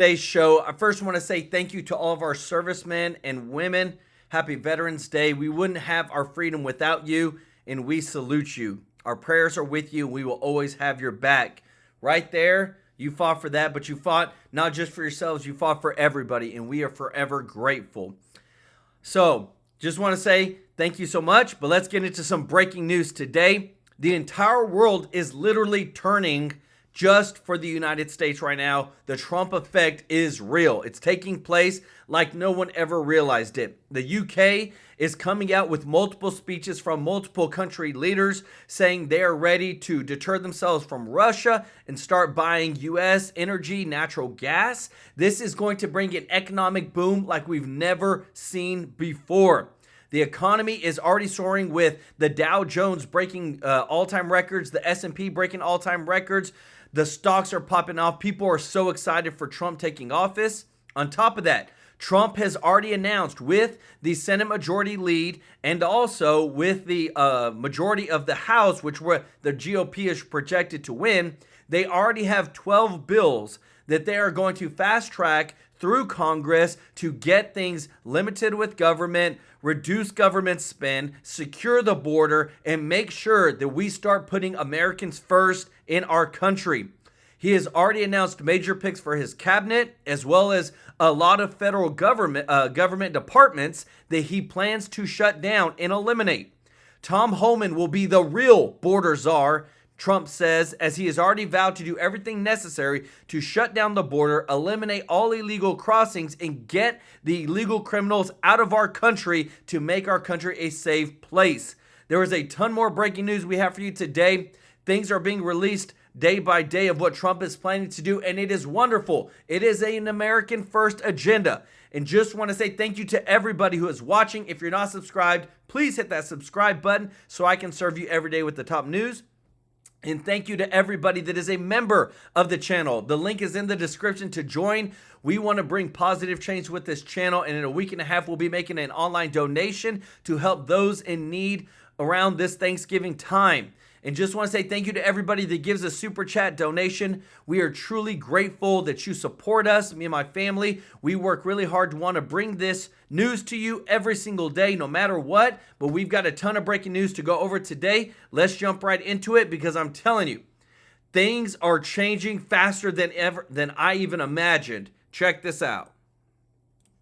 Today's show. I first want to say thank you to all of our servicemen and women. Happy Veterans Day. We wouldn't have our freedom without you, and we salute you. Our prayers are with you. We will always have your back. Right there, you fought for that, but you fought not just for yourselves, you fought for everybody, and we are forever grateful. So, just want to say thank you so much, but let's get into some breaking news today. The entire world is literally turning just for the United States right now. The Trump effect is real. It's taking place like no one ever realized it. The UK is coming out with multiple speeches from multiple country leaders saying they are ready to deter themselves from Russia and start buying US energy, natural gas. This is going to bring an economic boom like we've never seen before. The economy is already soaring with the Dow Jones breaking all-time records, the S&P breaking all-time records. The stocks are popping off. People are so excited for Trump taking office. On top of that, Trump has already announced with the Senate majority lead and also with the majority of the House, which the GOP is projected to win, they already have 12 bills that they are going to fast track through Congress to get things limited with government, reduce government spend, secure the border, and make sure that we start putting Americans first in our country. He has already announced major picks for his cabinet, as well as a lot of federal government departments that he plans to shut down and eliminate. Tom Homan will be the real border czar, Trump says, as he has already vowed to do everything necessary to shut down the border, eliminate all illegal crossings, and get the illegal criminals out of our country to make our country a safe place. There is a ton more breaking news we have for you today. Things are being released day by day of what Trump is planning to do, and it is wonderful. It is an American first agenda. And just want to say thank you to everybody who is watching. If you're not subscribed, please hit that subscribe button so I can serve you every day with the top news. And thank you to everybody that is a member of the channel. The link is in the description to join. We want to bring positive change with this channel, and in a week and a half, we'll be making an online donation to help those in need around this Thanksgiving time. And just want to say thank you to everybody that gives a super chat donation. We are truly grateful that you support us, me and my family. We work really hard to want to bring this news to you every single day, no matter what. But we've got a ton of breaking news to go over today. Let's jump right into it because I'm telling you, things are changing faster than I even imagined. Check this out.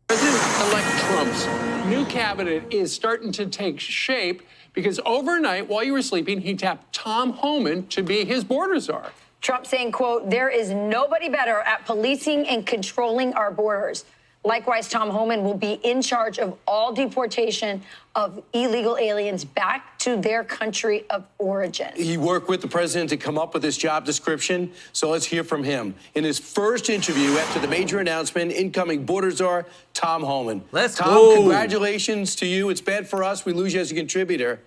President-elect Trump's new cabinet is starting to take shape because overnight, while you were sleeping, he tapped Tom Homan to be his border czar. Trump saying, quote, "There is nobody better at policing and controlling our borders." Likewise, Tom Homan will be in charge of all deportation of illegal aliens back to their country of origin. He worked with the president to come up with this job description, so let's hear from him. In his first interview after the major announcement, incoming border czar, Tom Homan. Tom, congratulations to you. It's bad for us. We lose you as a contributor.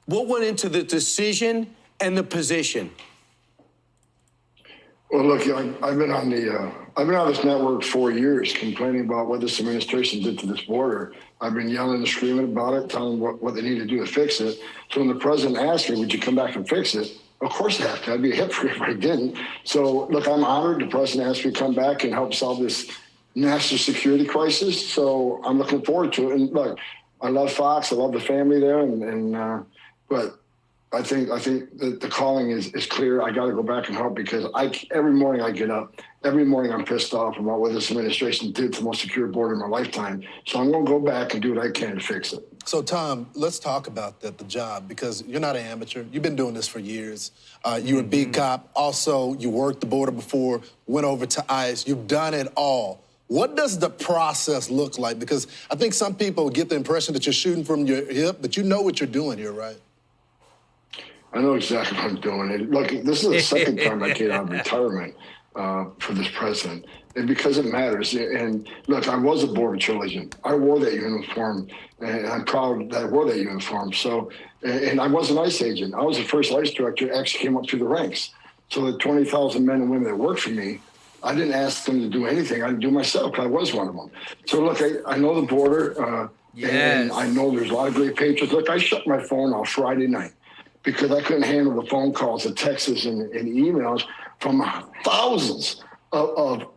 What went into the decision and the position? Well, look, I've been on this network 4 years complaining about what this administration did to this border. I've been yelling and screaming about it, telling them what they need to do to fix it. So when the president asked me, would you come back and fix it? Of course I have to. I'd be a hypocrite if I didn't. So, look, I'm honored the president asked me to come back and help solve this national security crisis. So I'm looking forward to it. And look, I love Fox. I love the family there. But I think that the calling is clear. I got to go back and help because every morning I get up, every morning I'm pissed off about what this administration did to the most secure border in my lifetime. So I'm going to go back and do what I can to fix it. So, Tom, let's talk about the job, because you're not an amateur. You've been doing this for years. You're a beat cop. Also, you worked the border before, went over to ICE. You've done it all. What does the process look like? Because I think some people get the impression that you're shooting from your hip, but you know what you're doing here, right? I know exactly what I'm doing. Look, this is the second time I get out of retirement for this president, and because it matters. And look, I was a border patrol agent. I wore that uniform, and I'm proud that I wore that uniform. So, and I was an ICE agent. I was the first ICE director that actually came up through the ranks. So the 20,000 men and women that worked for me, I didn't ask them to do anything. I do myself. I was one of them. So look, I know the border, and I know there's a lot of great patriots. Look, I shut my phone off Friday night because I couldn't handle the phone calls, the texts, and emails from thousands of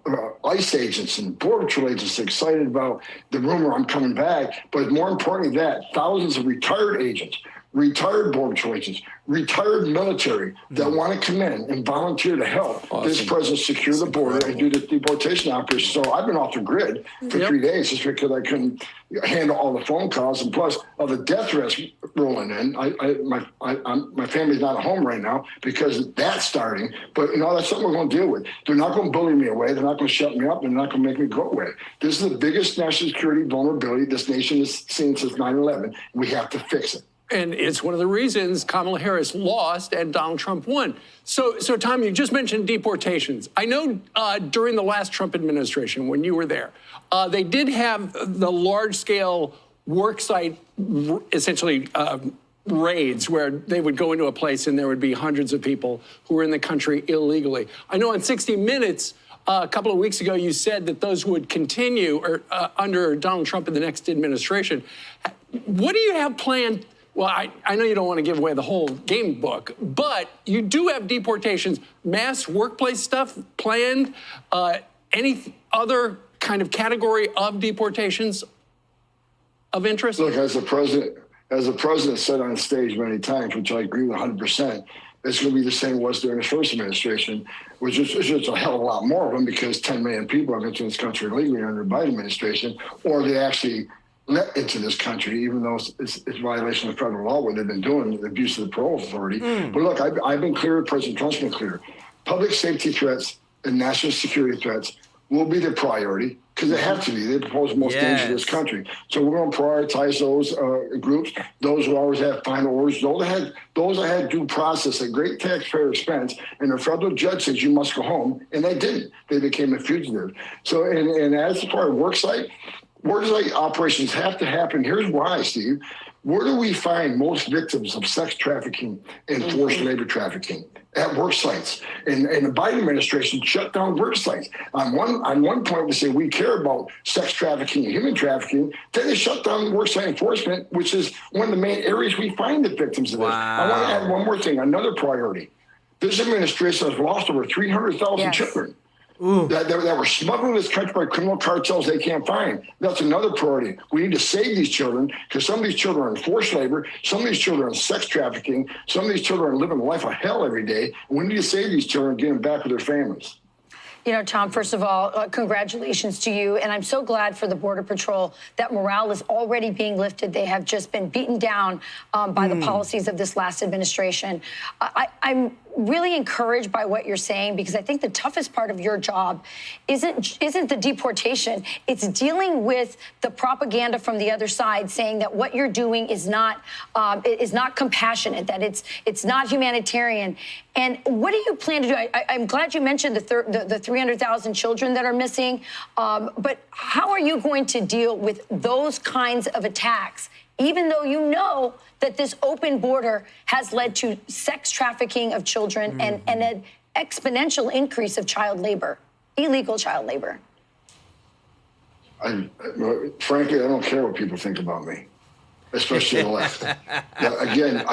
ICE agents and Border Patrol agents excited about the rumor I'm coming back. But more importantly than that, thousands of retired agents, retired Border Patrol agents, retired military that want to come in and volunteer to help this president secure the border and do the deportation operation. So I've been off the grid for 3 days just because I couldn't handle all the phone calls, and plus all the death threats rolling in. My family's not at home right now because that's starting. But that's something we're going to deal with. They're not going to bully me away. They're not going to shut me up. They're not going to make me go away. This is the biggest national security vulnerability this nation has seen since 9/11. We have to fix it. And it's one of the reasons Kamala Harris lost and Donald Trump won. So Tom, you just mentioned deportations. I know during the last Trump administration, when you were there, they did have the large-scale worksite, essentially raids, where they would go into a place and there would be hundreds of people who were in the country illegally. I know on 60 Minutes, a couple of weeks ago, you said that those would continue under Donald Trump in the next administration. What do you have planned? Well, I know you don't want to give away the whole game book, but you do have deportations, mass workplace stuff planned, any other kind of category of deportations of interest? Look, as the president said on stage many times, which I agree with 100%, it's going to be the same it was during the first administration, which is just a hell of a lot more of them because 10 million people have entered this country illegally under the Biden administration, or they actually let into this country, even though it's violation of federal law, what they've been doing, the abuse of the parole authority. But look, I've been clear, President Trump's been clear. Public safety threats and national security threats will be the priority because they have to be. They pose the most danger to this country. So we're going to prioritize those groups, those who always have final orders, those that had due process at great taxpayer expense, and the federal judge says you must go home, and they didn't. They became a fugitive. So, and as far as worksite operations have to happen. Here's why, Steve. Where do we find most victims of sex trafficking and forced labor trafficking? At work sites. And the Biden administration shut down work sites. On one point, they say we care about sex trafficking and human trafficking. Then they shut down work site enforcement, which is one of the main areas we find the victims of this. I want to add one more thing, another priority. This administration has lost over 300,000 children. That were smuggled in this country by criminal cartels they can't find. That's another priority. We need to save these children because some of these children are in forced labor, some of these children are in sex trafficking, some of these children are living a life of hell every day. And we need to save these children and get them back with their families. Tom, first of all, congratulations to you. And I'm so glad for the Border Patrol that morale is already being lifted. They have just been beaten down by the policies of this last administration. I'm really encouraged by what you're saying because I think the toughest part of your job isn't the deportation. It's dealing with the propaganda from the other side saying that what you're doing is not compassionate, that it's not humanitarian. And what do you plan to do? I'm glad you mentioned the 300,000 children that are missing, but how are you going to deal with those kinds of attacks, even though you know that this open border has led to sex trafficking of children and an exponential increase of child labor, illegal child labor? Frankly, I don't care what people think about me, especially the left. Again,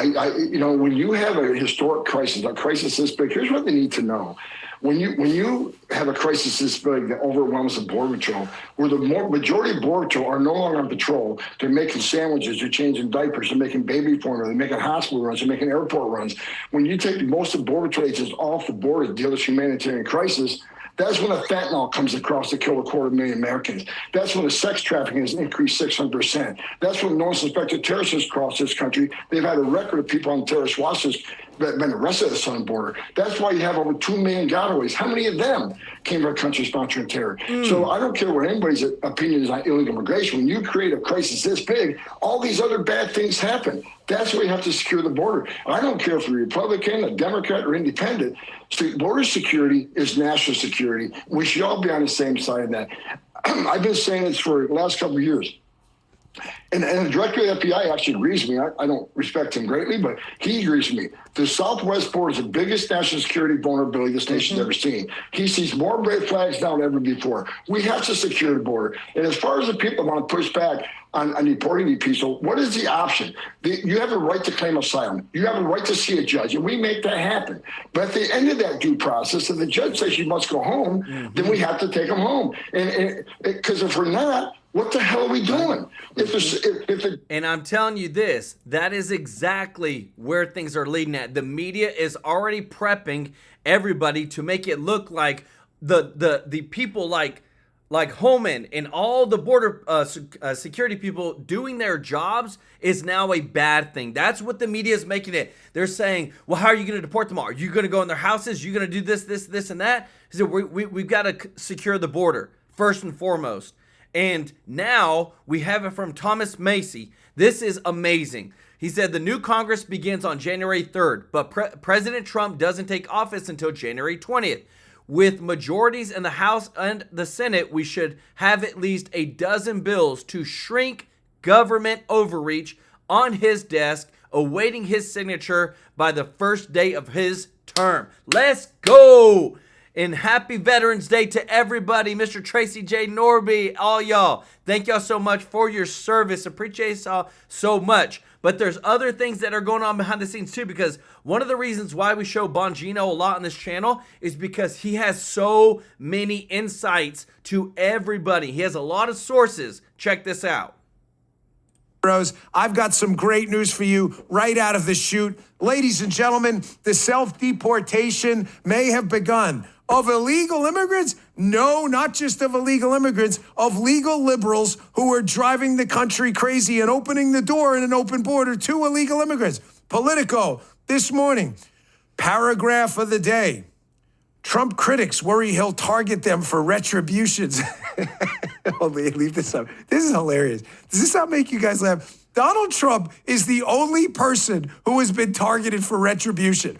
when you have a historic crisis, a crisis this big, here's what they need to know. When you have a crisis this big that overwhelms the Border Patrol, where the majority of Border Patrol are no longer on patrol, they're making sandwiches, they're changing diapers, they're making baby formula, they're making hospital runs, they're making airport runs. When you take most of the Border Patrol agents off the border to deal with humanitarian crisis, that's when the fentanyl comes across to kill 250,000 Americans. That's when the sex trafficking has increased 600%. That's when non-suspected terrorists has crossed this country. They've had a record of people on terrorist watch list that have been arrested at the southern border. That's why you have over 2 million gotaways. How many of them came from a country sponsoring terror? So I don't care what anybody's opinion is on illegal immigration. When you create a crisis this big, all these other bad things happen. That's why you have to secure the border. I don't care if you're a Republican, a Democrat, or independent. Border security is national security. We should all be on the same side of that. I've been saying this for the last couple of years. And the director of the FBI actually agrees with me. I don't respect him greatly, but he agrees with me. The Southwest border is the biggest national security vulnerability this nation's ever seen. He sees more red flags now than ever before. We have to secure the border. And as far as the people want to push back on deporting these people, what is the option? You have a right to claim asylum. You have a right to see a judge, and we make that happen. But at the end of that due process, if the judge says you must go home, then we have to take them home. And because if we're not, what the hell are we doing? And I'm telling you this, that is exactly where things are leading at. The media is already prepping everybody to make it look like the people like Homan and all the border security people doing their jobs is now a bad thing. That's what the media is making it. They're saying, well, how are you going to deport them all? Are you going to go in their houses? Are you going to do this, and that? So we've got to secure the border first and foremost. And now we have it from Thomas Macy. This is amazing. He said the new Congress begins on January 3rd, but President Trump doesn't take office until January 20th. With majorities in the House and the Senate, we should have at least a dozen bills to shrink government overreach on his desk, awaiting his signature by the first day of his term. Let's go! And happy Veterans Day to everybody. Mr. Tracy J. Norby, all y'all. Thank y'all so much for your service. Appreciate y'all so much. But there's other things that are going on behind the scenes too, because one of the reasons why we show Bongino a lot on this channel is because he has so many insights to everybody. He has a lot of sources. Check this out. I've got some great news for you right out of the chute. Ladies and gentlemen, the self-deportation may have begun. Of illegal immigrants? No, not just of illegal immigrants, of legal liberals who are driving the country crazy and opening the door in an open border to illegal immigrants. Politico, this morning, paragraph of the day. Trump critics worry he'll target them for retributions. Leave this up. This is hilarious. Does this not make you guys laugh? Donald Trump is the only person who has been targeted for retribution.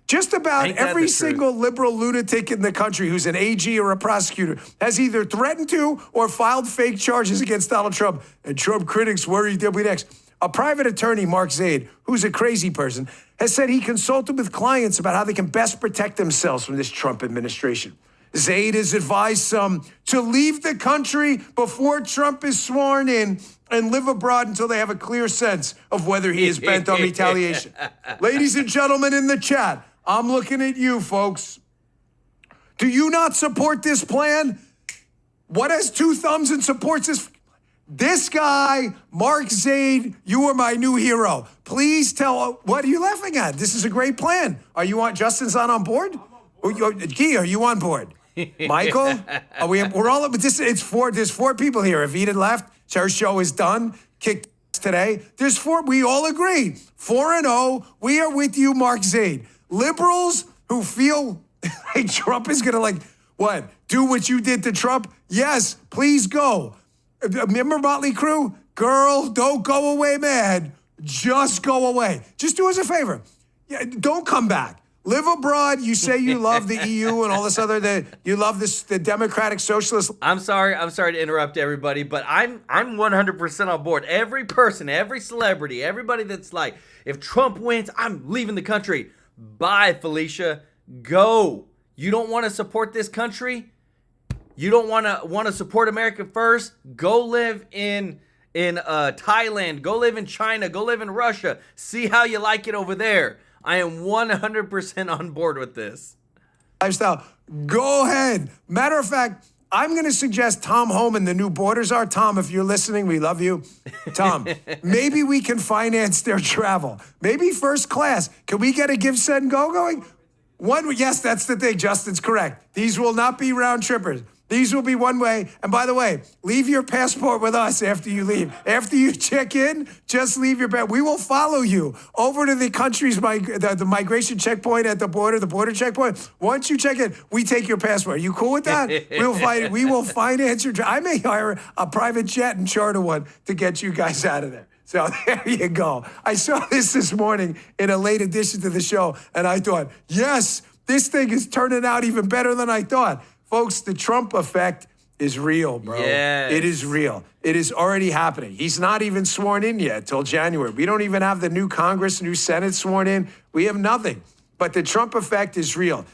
Just about every single liberal lunatic in the country who's an AG or a prosecutor has either threatened to or filed fake charges against Donald Trump. And Trump critics worry they'll be next. A private attorney, Mark Zaid, who's a crazy person, has said he consulted with clients about how they can best protect themselves from this Trump administration. Zaid has advised some to leave the country before Trump is sworn in and live abroad until they have a clear sense of whether he is bent on retaliation. Ladies and gentlemen in the chat, I'm looking at you, folks. Do you not support this plan? What has two thumbs and supports this? This guy, Mark Zaid, you are my new hero. Please tell, what are you laughing at? This is a great plan. Are you on, Justin's not on board? Guy, are you on board? Michael? We're all, but there's four people here. If Edith left, her show is done, kicked today. There's four, we all agree. 4-0, we are with you, Mark Zaid. Liberals who feel like Trump is gonna do what you did to Trump? Yes, please go. Remember Motley Crue? Girl, don't go away mad. Just go away. Just do us a favor. Yeah, don't come back. Live abroad. You say you love the EU and all this other, you love the democratic socialist. I'm sorry to interrupt everybody, but I'm 100% on board. Every person, every celebrity, everybody that's like, if Trump wins, I'm leaving the country. Bye, Felicia. Go. You don't want to support this country? You don't want to support America first? Go live in Thailand. Go live in China. Go live in Russia. See how you like it over there. I am 100% on board with this. Lifestyle. Go ahead. Matter of fact, I'm going to suggest Tom Homan, the new border czar. Tom, if you're listening, we love you. Tom, maybe we can finance their travel. Maybe first class. Can we get a give, send, go going? Yes, that's the thing. Justin's correct. These will not be round trippers. These will be one way. And by the way, leave your passport with us after you leave. After you check in, just leave your passport. We will follow you over to the country's the migration checkpoint at the border checkpoint. Once you check in, we take your passport. Are you cool with that? We will finance your I may hire a private jet and charter one to get you guys out of there. So there you go. I saw this morning in a late edition to the show, and I thought, yes, this thing is turning out even better than I thought. Folks, the Trump effect is real, bro. Yes. It is real. It is already happening. He's not even sworn in yet till January. We don't even have the new Congress, new Senate sworn in. We have nothing. But the Trump effect is real.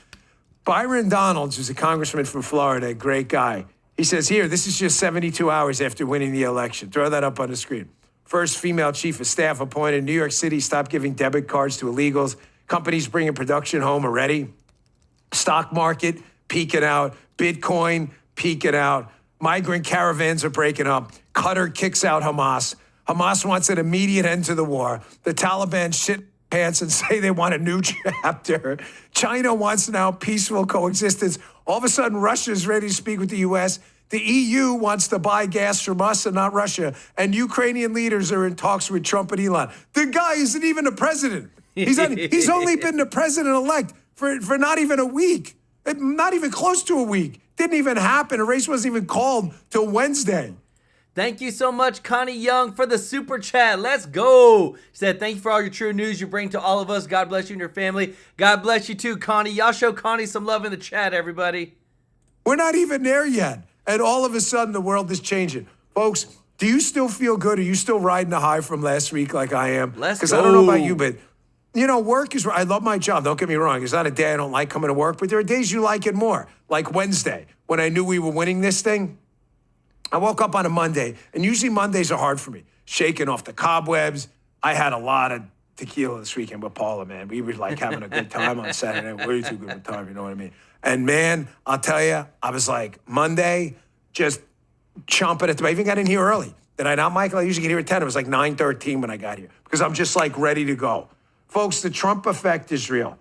Byron Donalds, who's a congressman from Florida, a great guy. He says, here, this is just 72 hours after winning the election. Throw that up on the screen. First female chief of staff appointed. New York City stopped giving debit cards to illegals. Companies bringing production home already. Stock market peaking out. Bitcoin peaking out. Migrant caravans are breaking up. Qatar kicks out Hamas. Hamas wants an immediate end to the war. The Taliban shit pants and say they want a new chapter. China wants now peaceful coexistence. All of a sudden, Russia's ready to speak with the U.S. The EU wants to buy gas from us and not Russia. And Ukrainian leaders are in talks with Trump and Elon. The guy isn't even the president. He's only been the president-elect for not even a week. Not even close to a week. Didn't even happen. A race wasn't even called till Wednesday. Thank you so much, Connie Young, for the super chat. Let's go. She said, thank you for all your true news you bring to all of us. God bless you and your family. God bless you too, Connie. Y'all show Connie some love in the chat, everybody. We're not even there yet. And all of a sudden, the world is changing. Folks, do you still feel good? Are you still riding the high from last week like I am? Let's go. Because I don't know about you, but, you know, work is, I love my job. Don't get me wrong. It's not a day I don't like coming to work, but there are days you like it more. Like Wednesday, when I knew we were winning this thing. I woke up on a Monday, and usually Mondays are hard for me. Shaking off the cobwebs. I had a lot of tequila this weekend with Paula, man. We were like having a good time on Saturday. Way too good of a time, you know what I mean? And man, I'll tell you, I was like, Monday, just chomping at the, I even got in here early. Did I not, Michael? I usually get here at 10. It was like 9:13 when I got here because I'm just like ready to go. Folks, the Trump effect is real.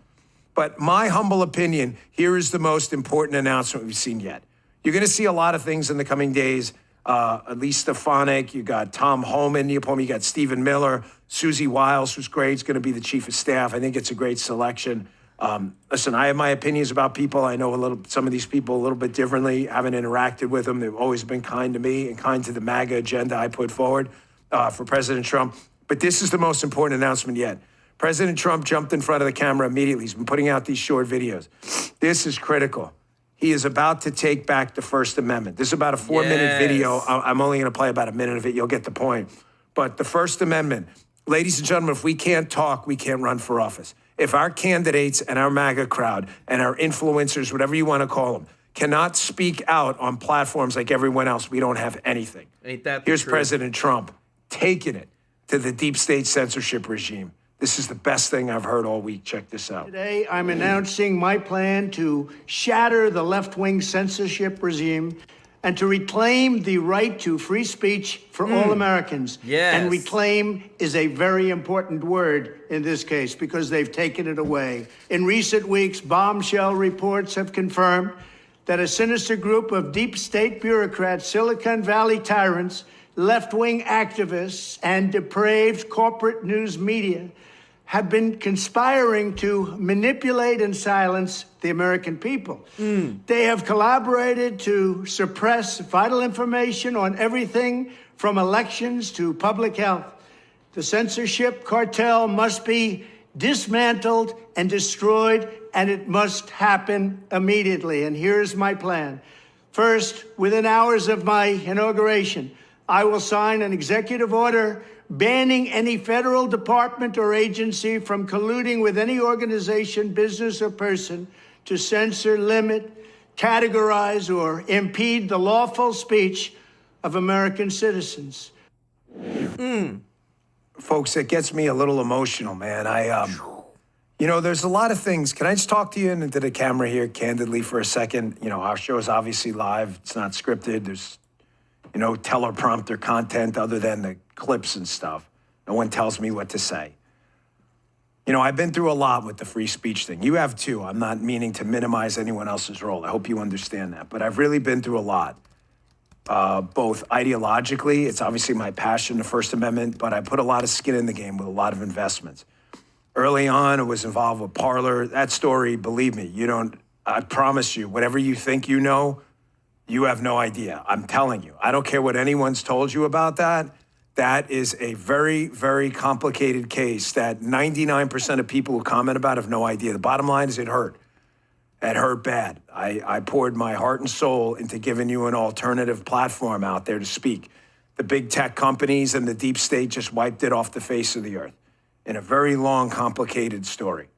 But my humble opinion, here is the most important announcement we've seen yet. You're going to see a lot of things in the coming days. Elise Stefanik, you got Tom Homan, you got Stephen Miller, Susie Wiles, who's great, is going to be the chief of staff. I think it's a great selection. Listen, I have my opinions about people. I know some of these people a little bit differently. I haven't interacted with them. They've always been kind to me and kind to the MAGA agenda I put forward for President Trump. But this is the most important announcement yet. President Trump jumped in front of the camera immediately. He's been putting out these short videos. This is critical. He is about to take back the First Amendment. This is about a 4-minute video. I'm only going to play about a minute of it. You'll get the point. But the First Amendment, ladies and gentlemen, if we can't talk, we can't run for office. If our candidates and our MAGA crowd and our influencers, whatever you want to call them, cannot speak out on platforms like everyone else, we don't have anything. Ain't that the Here's truth? President Trump taking it to the deep state censorship regime. This is the best thing I've heard all week. Check this out. Today, I'm announcing my plan to shatter the left-wing censorship regime and to reclaim the right to free speech for all Americans. Yes. And reclaim is a very important word in this case because they've taken it away. In recent weeks, bombshell reports have confirmed that a sinister group of deep state bureaucrats, Silicon Valley tyrants, left-wing activists, and depraved corporate news media have been conspiring to manipulate and silence the American people. They have collaborated to suppress vital information on everything from elections to public health. The censorship cartel must be dismantled and destroyed, and it must happen immediately. And here's my plan. First, within hours of my inauguration, I will sign an executive order banning any federal department or agency from colluding with any organization, business, or person to censor, limit, categorize, or impede the lawful speech of American citizens. Folks, it gets me a little emotional, man. You know, there's a lot of things. Can I just talk to you into the camera here candidly for a second? You know, our show is obviously live. It's not scripted. There's teleprompter content other than the clips and stuff. No one tells me what to say. You know, I've been through a lot with the free speech thing. You have too. I'm not meaning to minimize anyone else's role. I hope you understand that. But I've really been through a lot, both ideologically. It's obviously my passion, the First Amendment, but I put a lot of skin in the game with a lot of investments. Early on, I was involved with Parler. That story, believe me, I promise you, whatever you think you know, you have no idea. I'm telling you. I don't care what anyone's told you about that. That is a very, very complicated case that 99% of people who comment about have no idea. The bottom line is it hurt. That hurt bad. I poured my heart and soul into giving you an alternative platform out there to speak. The big tech companies and the deep state just wiped it off the face of the earth in a very long, complicated story.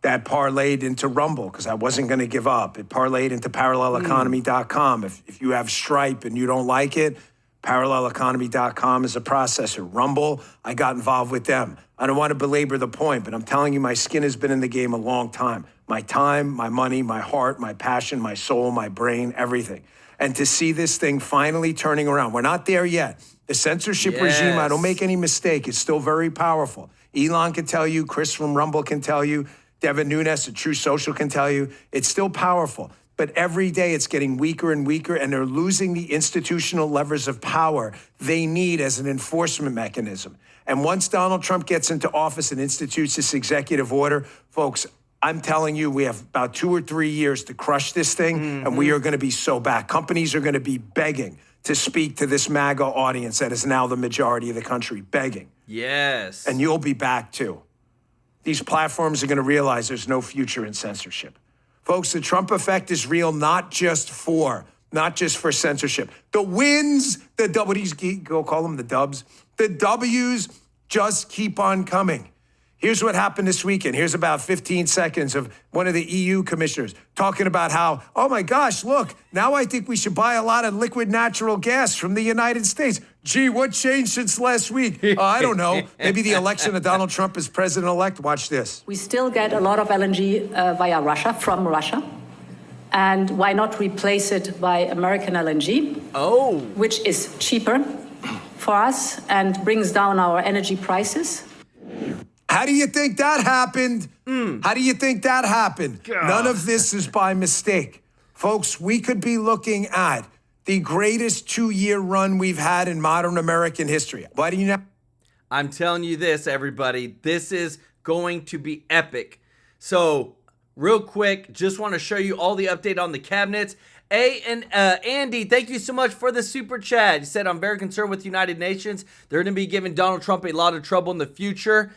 That parlayed into Rumble because I wasn't going to give up. It parlayed into paralleleconomy.com. If you have Stripe and you don't like it, paralleleconomy.com is a processor. Rumble, I got involved with them. I don't want to belabor the point, but I'm telling you, my skin has been in the game a long time. My time, my money, my heart, my passion, my soul, my brain, everything. And to see this thing finally turning around. We're not there yet. The censorship regime, I don't make any mistake, it's still very powerful. Elon can tell you, Chris from Rumble can tell you, Devin Nunes at True Social can tell you, it's still powerful. But every day it's getting weaker and weaker, and they're losing the institutional levers of power they need as an enforcement mechanism. And once Donald Trump gets into office and institutes this executive order, folks, I'm telling you, we have about 2 or 3 years to crush this thing, and we are going to be so back. Companies are going to be begging to speak to this MAGA audience that is now the majority of the country, begging. Yes. And you'll be back too. These platforms are going to realize there's no future in censorship. Folks, the Trump effect is real, not just for censorship. The wins, the W's, go call them the dubs. The W's just keep on coming. Here's what happened this weekend. Here's about 15 seconds of one of the EU commissioners talking about how, oh my gosh, look, now I think we should buy a lot of liquid natural gas from the United States. Gee, what changed since last week? I don't know. Maybe the election of Donald Trump as president-elect. Watch this. We still get a lot of LNG via Russia, from Russia. And why not replace it by American LNG? Oh. Which is cheaper for us and brings down our energy prices. How do you think that happened? How do you think that happened? God. None of this is by mistake. Folks, we could be looking at the greatest 2-year run we've had in modern American history. Why do you know? I'm telling you this, everybody. This is going to be epic. So, real quick, just want to show you all the update on the cabinets. Andy, thank you so much for the super chat. He said, I'm very concerned with the United Nations. They're going to be giving Donald Trump a lot of trouble in the future.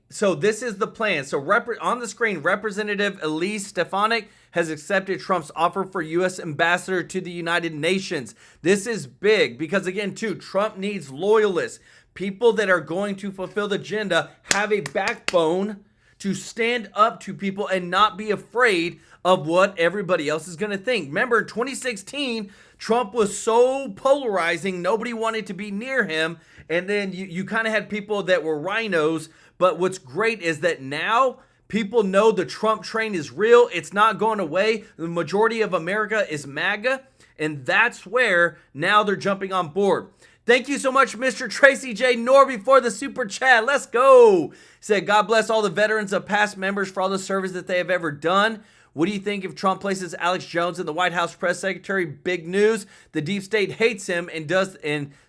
So this is the plan. So on the screen, Representative Elise Stefanik has accepted Trump's offer for U.S. ambassador to the United Nations. This is big because, again, too, Trump needs loyalists, people that are going to fulfill the agenda, have a backbone to stand up to people and not be afraid of what everybody else is going to think. Remember, in 2016, Trump was so polarizing, nobody wanted to be near him. And then you kind of had people that were rhinos. But what's great is that now people know the Trump train is real. It's not going away. The majority of America is MAGA. And that's where now they're jumping on board. Thank you so much, Mr. Tracy J. Norby, for the super chat. Let's go. He said, God bless all the veterans of past members for all the service that they have ever done. What do you think if Trump places Alex Jones in the White House press secretary? Big news. The deep state hates him and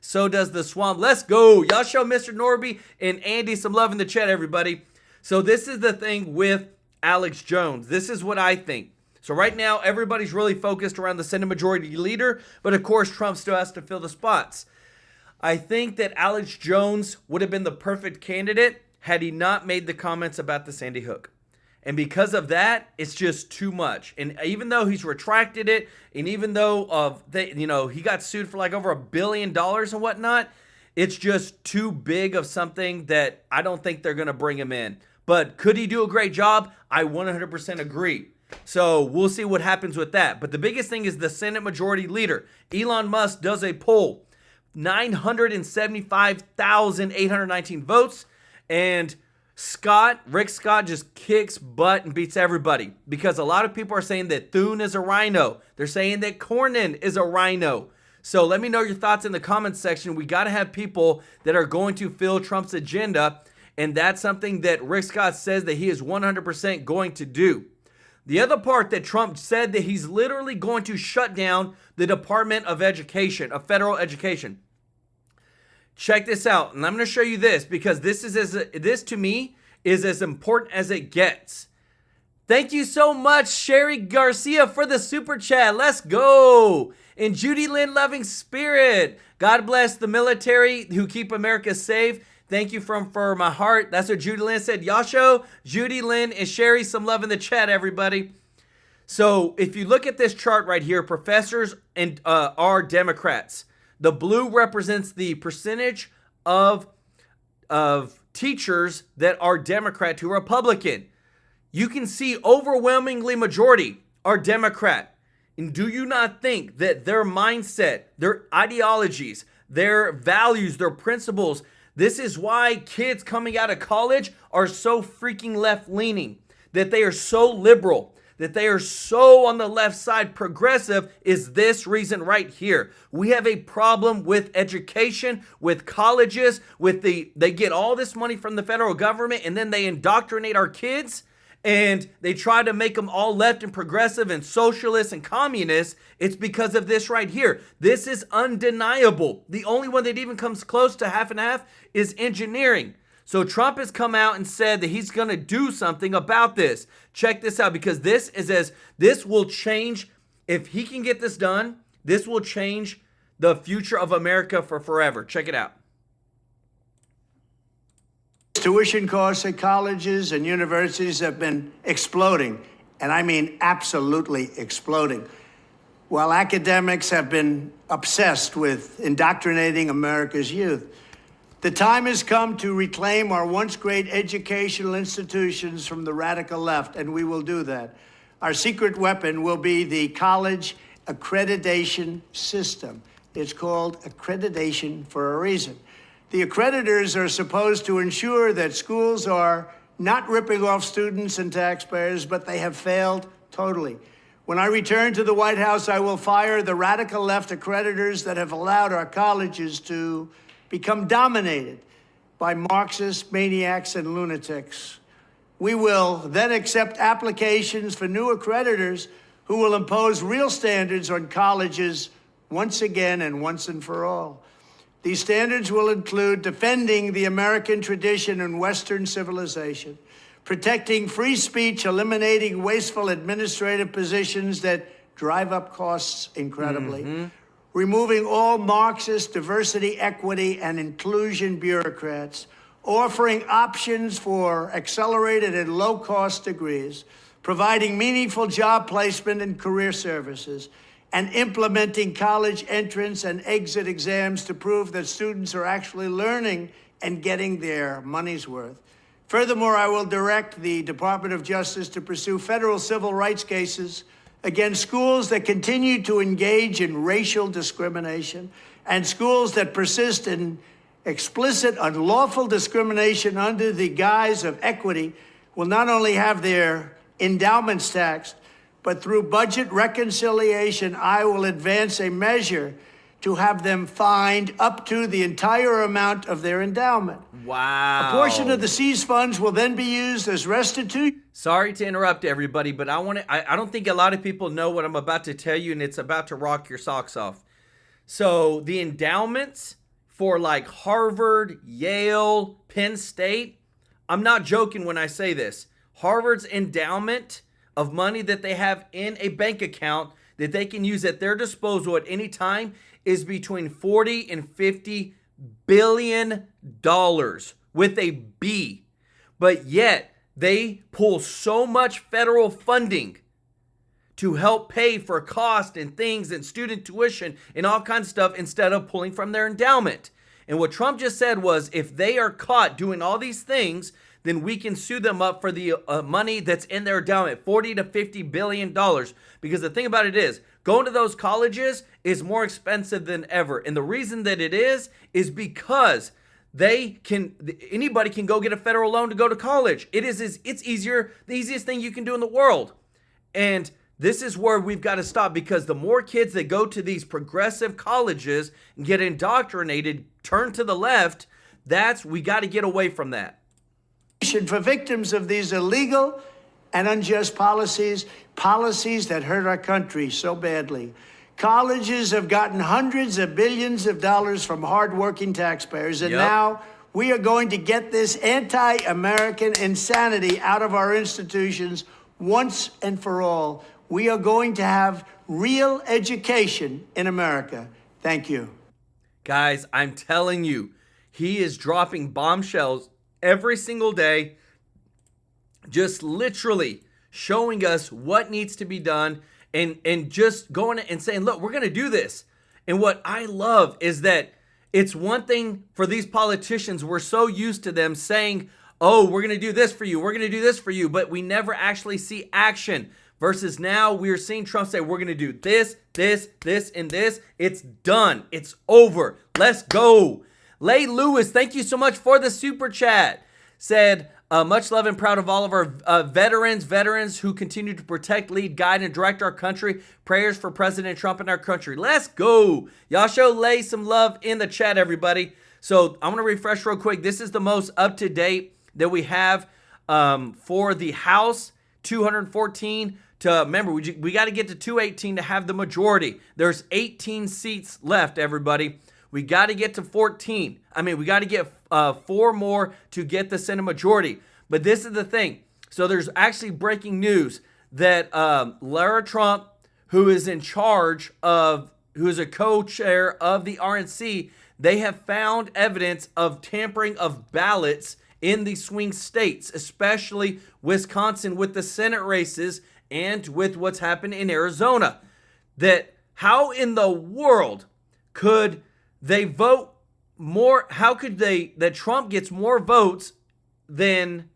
so does the swamp. Let's go. Y'all show Mr. Norby and Andy some love in the chat, everybody. So this is the thing with Alex Jones. This is what I think. So right now, everybody's really focused around the Senate Majority Leader, but of course, Trump still has to fill the spots. I think that Alex Jones would have been the perfect candidate had he not made the comments about the Sandy Hook. And because of that, it's just too much. And even though he's retracted it, and even though he got sued for like over $1 billion and whatnot, it's just too big of something that I don't think they're going to bring him in. But could he do a great job? I 100% agree. So we'll see what happens with that. But the biggest thing is the Senate Majority Leader. Elon Musk does a poll, 975,819 votes, and Rick Scott just kicks butt and beats everybody because a lot of people are saying that Thune is a rhino. They're saying that Cornyn is a rhino. So let me know your thoughts in the comments section. We got to have people that are going to fill Trump's agenda, and that's something that Rick Scott says that he is 100% going to do. The other part that Trump said that he's literally going to shut down the Department of Education, of federal education. Check this out, and I'm going to show you this because this to me is as important as it gets. Thank you so much, Sherry Garcia, for the super chat. Let's go. And Judy Lynn Loving Spirit. God bless the military who keep America safe. Thank you for my heart. That's what Judy Lynn said. Y'all show Judy Lynn and Sherry some love in the chat, everybody. So if you look at this chart right here, professors and are Democrats. The blue represents the percentage of teachers that are Democrat to Republican. You can see overwhelmingly majority are Democrat. And do you not think that their mindset, their ideologies, their values, their principles, this is why kids coming out of college are so freaking left-leaning, that they are so liberal, that they are so on the left side progressive, is this reason right here. We have a problem with education, with colleges, they get all this money from the federal government and then they indoctrinate our kids and they try to make them all left and progressive and socialist and communist. It's because of this right here. This is undeniable. The only one that even comes close to half and half is engineering. So Trump has come out and said that he's going to do something about this. Check this out, because this will change. If he can get this done, this will change the future of America for forever. Check it out. Tuition costs at colleges and universities have been exploding, and I mean absolutely exploding. While academics have been obsessed with indoctrinating America's youth, the time has come to reclaim our once great educational institutions from the radical left, and we will do that. Our secret weapon will be the college accreditation system. It's called accreditation for a reason. The accreditors are supposed to ensure that schools are not ripping off students and taxpayers, but they have failed totally. When I return to the White House, I will fire the radical left accreditors that have allowed our colleges to become dominated by Marxist maniacs and lunatics. We will then accept applications for new accreditors who will impose real standards on colleges once again and once and for all. These standards will include defending the American tradition and Western civilization, protecting free speech, eliminating wasteful administrative positions that drive up costs incredibly, removing all Marxist diversity, equity, and inclusion bureaucrats, offering options for accelerated and low-cost degrees, providing meaningful job placement and career services, and implementing college entrance and exit exams to prove that students are actually learning and getting their money's worth. Furthermore, I will direct the Department of Justice to pursue federal civil rights cases against schools that continue to engage in racial discrimination and schools that persist in explicit, unlawful discrimination under the guise of equity will not only have their endowments taxed, but through budget reconciliation, I will advance a measure to have them fined up to the entire amount of their endowment. Wow. A portion of the seized funds will then be used as restitution. Sorry to interrupt everybody, but I don't think a lot of people know what I'm about to tell you, and it's about to rock your socks off. So the endowments for like Harvard, Yale, Penn State, I'm not joking when I say this. Harvard's endowment of money that they have in a bank account that they can use at their disposal at any time is between 40 and 50 billion dollars with a B. But yet they pull so much federal funding to help pay for cost and things and student tuition and all kinds of stuff instead of pulling from their endowment. And what Trump just said was, if they are caught doing all these things, then we can sue them up for the money that's in their endowment, $40 to $50 billion. Because the thing about it is, going to those colleges is more expensive than ever. And the reason that it is because anybody can go get a federal loan to go to college. It's easier, the easiest thing you can do in the world. And this is where we've got to stop, because the more kids that go to these progressive colleges and get indoctrinated, turn to the left, we got to get away from that. For victims of these illegal and unjust policies that hurt our country so badly. Colleges have gotten hundreds of billions of dollars from hardworking taxpayers, and now we are going to get this anti-American insanity out of our institutions once and for all. We are going to have real education in America. Thank you. Guys, I'm telling you, he is dropping bombshells every single day, just literally showing us what needs to be done and just going and saying, look, we're going to do this. And what I love is that it's one thing for these politicians, we're so used to them saying, oh, we're going to do this for you, we're going to do this for you, but we never actually see action. Versus now we're seeing Trump say, we're going to do this, this, this, and this. It's done. It's over. Let's go. Lay Lewis, thank you so much for the super chat. Said, much love and proud of all of our veterans who continue to protect, lead, guide, and direct our country. Prayers for President Trump and our country. Let's go. Y'all show Lay some love in the chat, everybody. So I'm going to refresh real quick. This is the most up-to-date that we have for the House, 214. Remember, we got to get to 218 to have the majority. There's 18 seats left, everybody. We got to get to 14. We got to get 4 more to get the Senate majority. But this is the thing. So there's actually breaking news that Lara Trump, who is in charge of, who is a co-chair of the RNC, they have found evidence of tampering of ballots in the swing states, especially Wisconsin with the Senate races and with what's happened in Arizona. That how in the world could they vote more? How could that Trump gets more votes than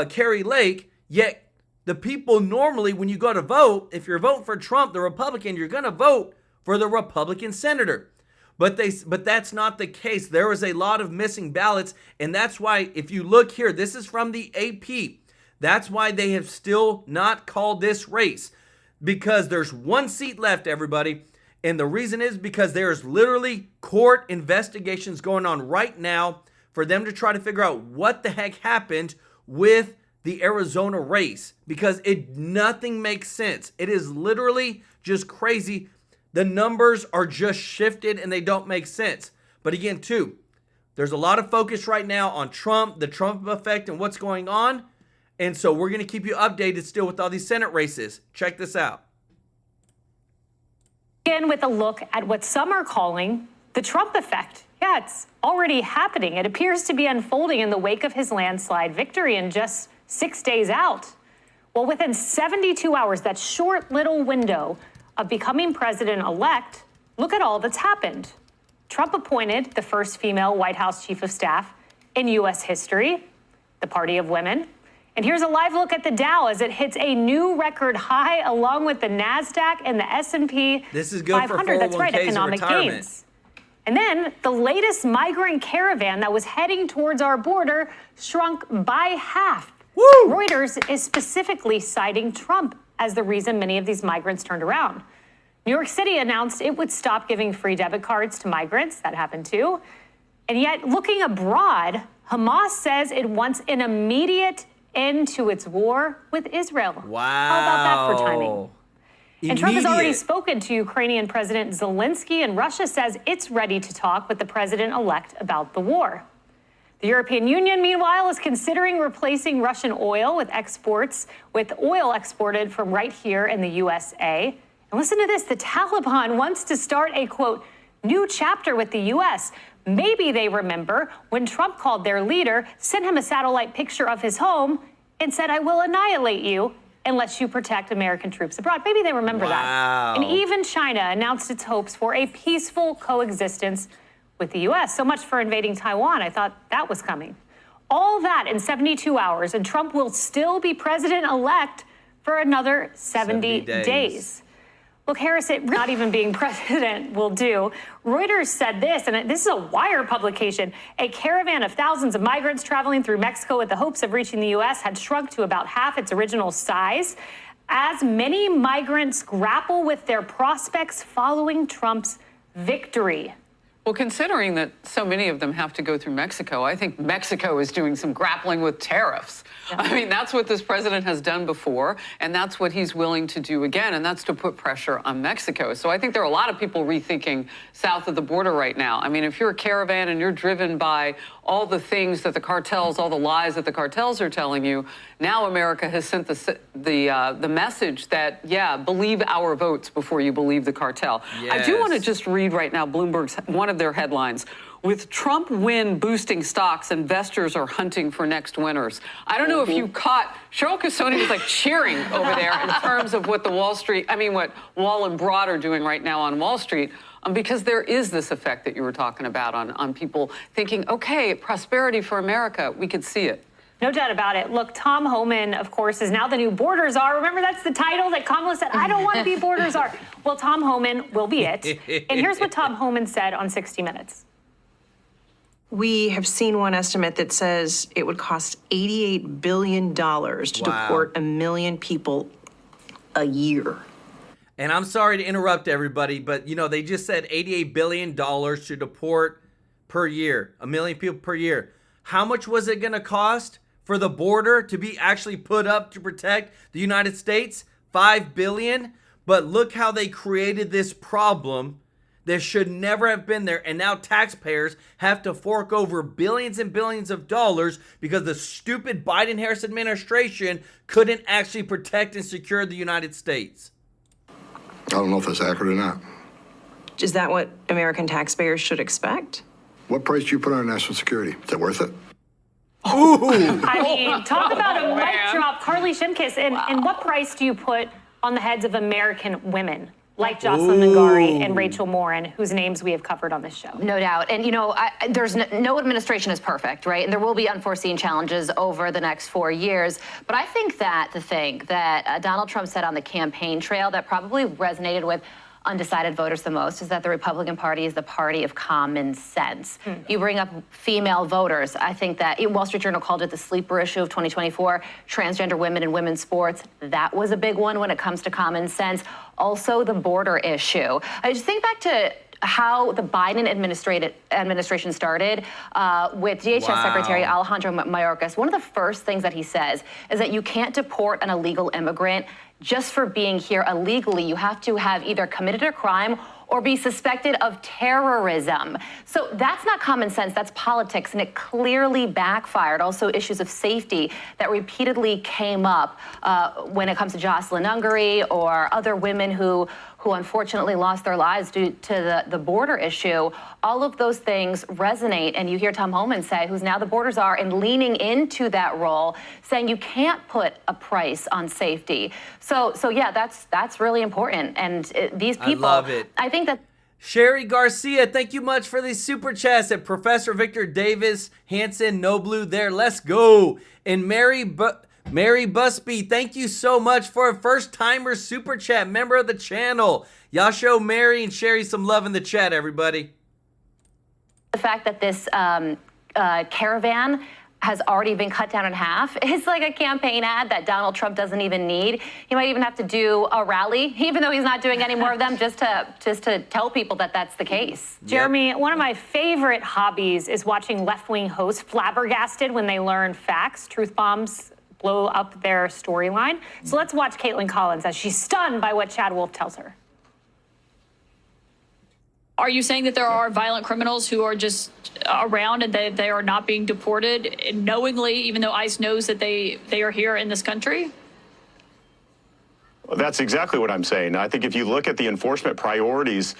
Carrie Lake, yet the people normally, when you go to vote, if you're voting for Trump, the Republican, you're going to vote for the Republican senator. But that's not the case. There was a lot of missing ballots, and that's why, if you look here, this is from the AP. That's why they have still not called this race, because there's 1 seat left, everybody. And the reason is because there's literally court investigations going on right now for them to try to figure out what the heck happened with the Arizona race, because nothing makes sense. It is literally just crazy. The numbers are just shifted and they don't make sense. But again, too, there's a lot of focus right now on Trump, the Trump effect, and what's going on. And so we're going to keep you updated still with all these Senate races. Check this out. Begin with a look at what some are calling the Trump effect. Yeah, it's already happening. It appears to be unfolding in the wake of his landslide victory and just 6 days out. Well, within 72 hours, that short little window of becoming president-elect, look at all that's happened. Trump appointed the first female White House chief of staff in U.S. history, the Party of Women. And here's a live look at the Dow as it hits a new record high, along with the NASDAQ and the S&P 500. This is good for 401ks. That's right, economic retirement gains. And then the latest migrant caravan that was heading towards our border shrunk by half. Woo! Reuters is specifically citing Trump as the reason many of these migrants turned around. New York City announced it would stop giving free debit cards to migrants. That happened too. And yet, looking abroad, Hamas says it wants an immediate end to its war with Israel. Wow. How about that for timing? And Trump has already Immediate. spoken to Ukrainian President Zelensky, and Russia says it's ready to talk with the president-elect about the war. The European Union, meanwhile, is considering replacing Russian oil with oil exported from right here in the USA. And listen to this, the Taliban wants to start a, quote, new chapter with the U.S. Maybe they remember when Trump called their leader, sent him a satellite picture of his home, and said, I will annihilate you unless you protect American troops abroad. Maybe they remember that. And even China announced its hopes for a peaceful coexistence with the U.S. So much for invading Taiwan. I thought that was coming. All that in 72 hours, and Trump will still be president-elect for another 70 days. Look, Harris, not even being president will do. Reuters said this, and this is a Wire publication. A caravan of thousands of migrants traveling through Mexico with the hopes of reaching the U.S. had shrunk to about half its original size as many migrants grapple with their prospects following Trump's victory. Well, considering that so many of them have to go through Mexico, I think Mexico is doing some grappling with tariffs. Yeah. I mean, that's what this president has done before, and that's what he's willing to do again, and that's to put pressure on Mexico. So I think there are a lot of people rethinking south of the border right now. I mean, if you're a caravan and you're driven by all the things that the cartels, all the lies that the cartels are telling you, now America has sent the message that, yeah, believe our votes before you believe the cartel. Yes. I do want to just read right now Bloomberg's, one of their headlines. With Trump win boosting stocks, investors are hunting for next winners. I don't know if you caught, Cheryl Casoni was like cheering over there in terms of what what Wall and Broad are doing right now on Wall Street, because there is this effect that you were talking about on people thinking, okay, prosperity for America, we could see it. No doubt about it. Look, Tom Homan, of course, is now the new border czar. Remember, that's the title that Kamala said, I don't want to be border czar. Well, Tom Homan will be it. And here's what Tom Homan said on 60 Minutes. We have seen one estimate that says it would cost $88 billion to deport 1 million people a year. And I'm sorry to interrupt everybody, but they just said $88 billion to deport per year, 1 million people per year. How much was it going to cost for the border to be actually put up to protect the United States? $5 billion. But look how they created this problem. This should never have been there, and now taxpayers have to fork over billions and billions of dollars because the stupid Biden-Harris administration couldn't actually protect and secure the United States. I don't know if that's accurate or not. Is that what American taxpayers should expect? What price do you put on national security? Is that worth it? Ooh. I mean, talk about a mic drop. Carly Shimkus, and what price do you put on the heads of American women? Like Jocelyn Ngari and Rachel Morin, whose names we have covered on this show. No doubt. And, there's no administration is perfect, right? And there will be unforeseen challenges over the next 4 years. But I think that the thing that Donald Trump said on the campaign trail that probably resonated with undecided voters the most is that the Republican Party is the party of common sense. You bring up female voters. I think that Wall Street Journal called it the sleeper issue of 2024, transgender women in women's sports. That was a big one when it comes to common sense. Also, the border issue. I just think back to how the Biden administration started with DHS Secretary Alejandro Mayorkas. One of the first things that he says is that you can't deport an illegal immigrant just for being here illegally. You have to have either committed a crime or be suspected of terrorism. So that's not common sense, that's politics, and it clearly backfired. Also, issues of safety that repeatedly came up when it comes to Jocelyn Ngari or other women who unfortunately lost their lives due to the border issue. All of those things resonate, and you hear Tom Homan say, who's now the border czar, and leaning into that role, saying you can't put a price on safety. So yeah, that's really important. And these people, I love it. I think that. Sherry Garcia, thank you much for these super chats. At Professor Victor Davis, Hanson, No Blue there. Let's go. And Mary Busby, thank you so much for a first-timer super chat, member of the channel. Y'all show Mary and Sherry some love in the chat, everybody. The fact that this caravan has already been cut down in half is like a campaign ad that Donald Trump doesn't even need. He might even have to do a rally, even though he's not doing any more of them, just to tell people that that's the case. Jeremy, one of my favorite hobbies is watching left-wing hosts flabbergasted when they learn facts. Truth bombs blow up their storyline. So let's watch Caitlin Collins as she's stunned by what Chad Wolf tells her. Are you saying that there are violent criminals who are just around and they are not being deported knowingly, even though ICE knows that they are here in this country? Well, that's exactly what I'm saying. I think if you look at the enforcement priorities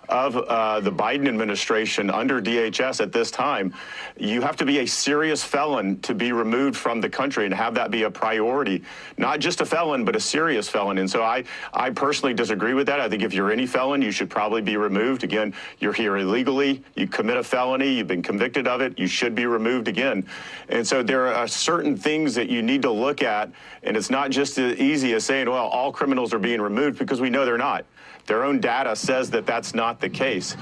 of the Biden administration under DHS at this time, you have to be a serious felon to be removed from the country and have that be a priority. Not just a felon, but a serious felon. And so I personally disagree with that. I think if you're any felon, you should probably be removed. Again, you're here illegally, you commit a felony, you've been convicted of it, you should be removed again. And so there are certain things that you need to look at, and it's not just as easy as saying, well, all criminals are being removed, because we know they're not. Their own data says that that's not the case.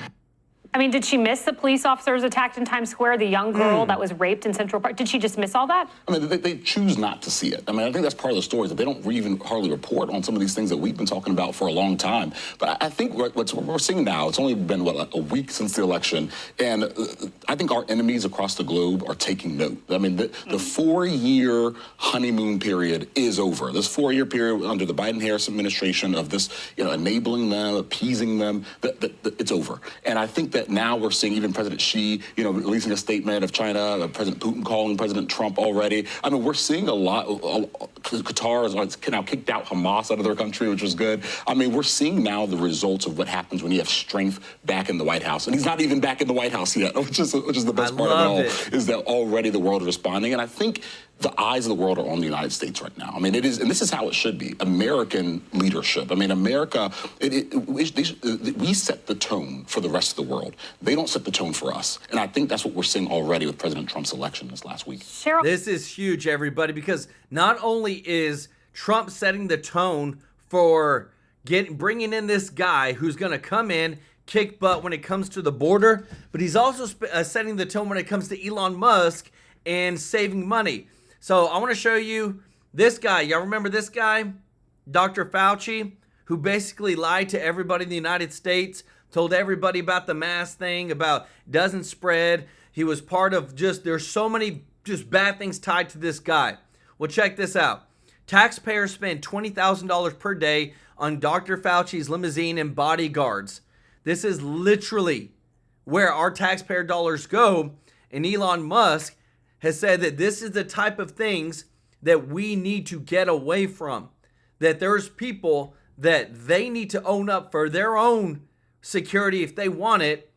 I mean, did she miss the police officers attacked in Times Square, the young girl that was raped in Central Park? Did she just miss all that? I mean, they choose not to see it. I mean, I think that's part of the story, that they don't even hardly report on some of these things that we've been talking about for a long time. But I think what we're seeing now, it's only been, a week since the election, and I think our enemies across the globe are taking note. I mean, the 4-year honeymoon period is over. This 4-year period under the Biden-Harris administration of this, enabling them, appeasing them, it's over. And I think that now we're seeing even President Xi, releasing a statement of China, President Putin calling President Trump already. I mean, we're seeing a lot, Qatar has now kicked out Hamas out of their country, which was good. I mean, we're seeing now the results of what happens when you have strength back in the White House. And he's not even back in the White House yet, which is the best part of it all, is that already the world is responding. And I think the eyes of the world are on the United States right now. I mean, it is, and this is how it should be, American leadership. I mean, America, we set the tone for the rest of the world. They don't set the tone for us. And I think that's what we're seeing already with President Trump's election this last week. This is huge, everybody, because not only is Trump setting the tone for bringing in this guy who's going to come in, kick butt when it comes to the border, but he's also setting the tone when it comes to Elon Musk and saving money. So I want to show you this guy. Y'all remember this guy? Dr. Fauci, who basically lied to everybody in the United States, told everybody about the mask thing, about doesn't spread. He was part of there's so many just bad things tied to this guy. Well, check this out. Taxpayers spend $20,000 per day on Dr. Fauci's limousine and bodyguards. This is literally where our taxpayer dollars go, and Elon Musk has said that this is the type of things that we need to get away from. That there's people that they need to own up for their own security if they want it,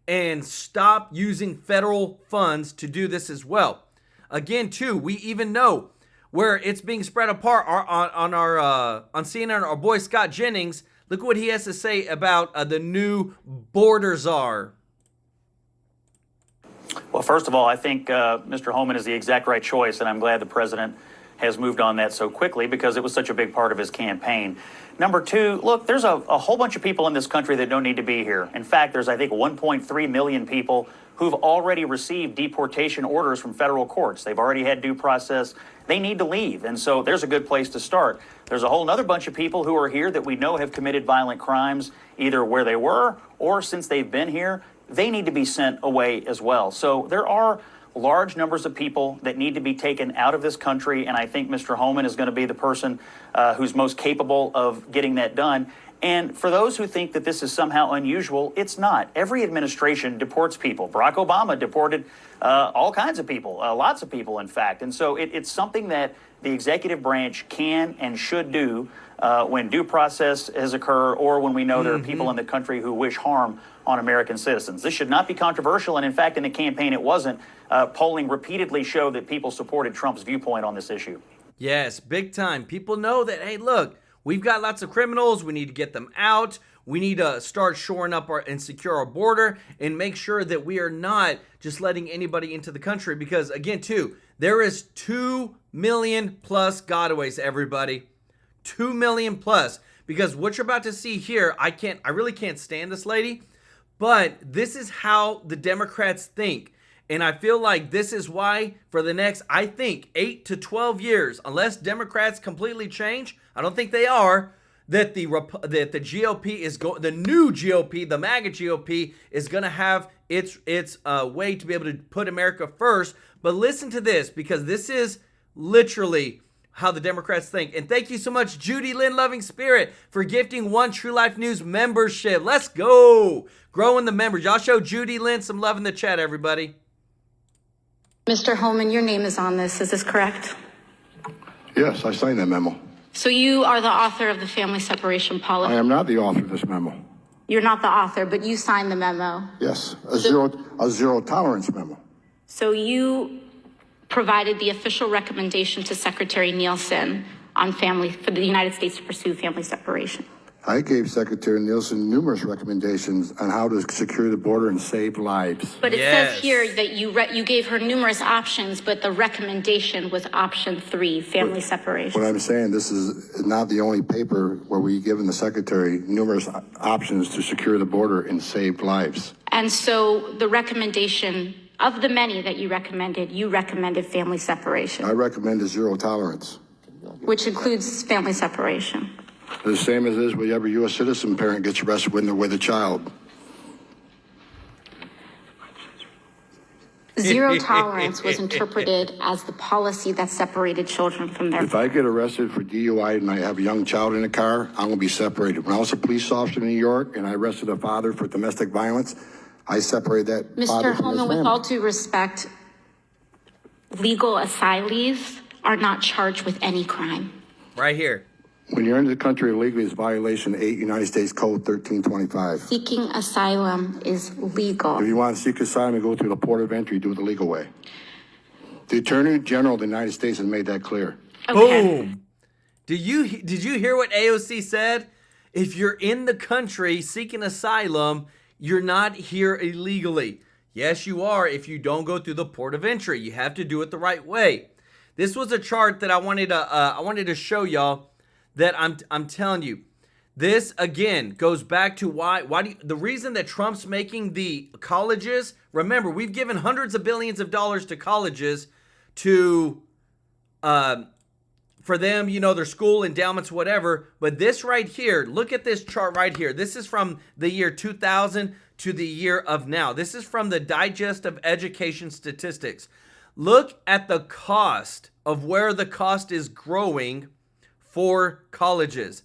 and stop using federal funds to do this as well. Again, too, we even know where it's being spread apart on CNN. Our boy Scott Jennings, look what he has to say about the new border czar. Well, first of all, I think Mr. Homan is the exact right choice, and I'm glad the president has moved on that so quickly because it was such a big part of his campaign. Number two, look, there's a whole bunch of people in this country that don't need to be here. In fact, there's, I think, 1.3 million people who've already received deportation orders from federal courts. They've already had due process. They need to leave. And so there's a good place to start. There's a whole other bunch of people who are here that we know have committed violent crimes, either where they were or since they've been here. They need to be sent away as well. So there are large numbers of people that need to be taken out of this country, and I think Mr. Homan is going to be the person who's most capable of getting that done. And for those who think that this is somehow unusual, it's not. Every administration deports people. Barack Obama deported all kinds of people, lots of people, in fact. And so it's something that the executive branch can and should do when due process has occurred or when we know there are people in the country who wish harm on American citizens. This should not be controversial, and in fact, in the campaign, it wasn't. Polling repeatedly showed that people supported Trump's viewpoint on this issue. Yes, big time. People know that, hey, look, we've got lots of criminals. We need to get them out. We need to start shoring up and secure our border and make sure that we are not just letting anybody into the country because, again, too, there is 2 million plus gotaways, everybody. 2 million plus. Because what you're about to see here, I really can't stand this lady, but this is how the Democrats think. And I feel like this is why for the next, I think, 8 to 12 years, unless Democrats completely change, I don't think they are, that the GOP is going, the new GOP, the MAGA GOP, is going to have its way to be able to put America first. But listen to this, because this is literally how the Democrats think. And thank you so much, Judy Lynn Loving Spirit, for gifting one True Life News membership. Let's go. Growing the members. Y'all show Judy Lynn some love in the chat, everybody. Mr. Homan, your name is on this. Is this correct? Yes, I signed that memo. So you are the author of the family separation policy? I am not the author of this memo. You're not the author, but you signed the memo. Yes, a zero tolerance memo. So you provided the official recommendation to Secretary Nielsen on for the United States to pursue family separation. I gave Secretary Nielsen numerous recommendations on how to secure the border and save lives. But it says here that you gave her numerous options, but the recommendation was option 3, family separation. What I'm saying, this is not the only paper where we've given the Secretary numerous options to secure the border and save lives. And so the recommendation, of the many that you recommended family separation. I recommended zero tolerance. Which includes family separation. The same as is with every U.S. citizen parent gets arrested when they're with a child. Zero tolerance was interpreted as the policy that separated children from their If I get arrested for DUI and I have a young child in the car, I'm going to be separated. When I was a police officer in New York and I arrested a father for domestic violence, I separated that father Mr. from his Homan, family. with all due respect, legal asylees are not charged with any crime. Right here. When you're into the country illegally, it's violation 8 United States Code 1325. Seeking asylum is legal. If you want to seek asylum and go through the port of entry, do it the legal way. The Attorney General of the United States has made that clear. Okay. Boom. Did you hear what AOC said? If you're in the country seeking asylum, you're not here illegally. Yes, you are if you don't go through the port of entry. You have to do it the right way. This was a chart that I wanted to show y'all that I'm telling you. This again goes back to the reason that Trump's making the colleges. Remember, we've given hundreds of billions of dollars to colleges to for them, their school endowments, whatever. But this right here, look at this chart right here. This is from the year 2000 to the year of now. This is from the Digest of Education Statistics. Look at the cost of where the cost is growing for colleges.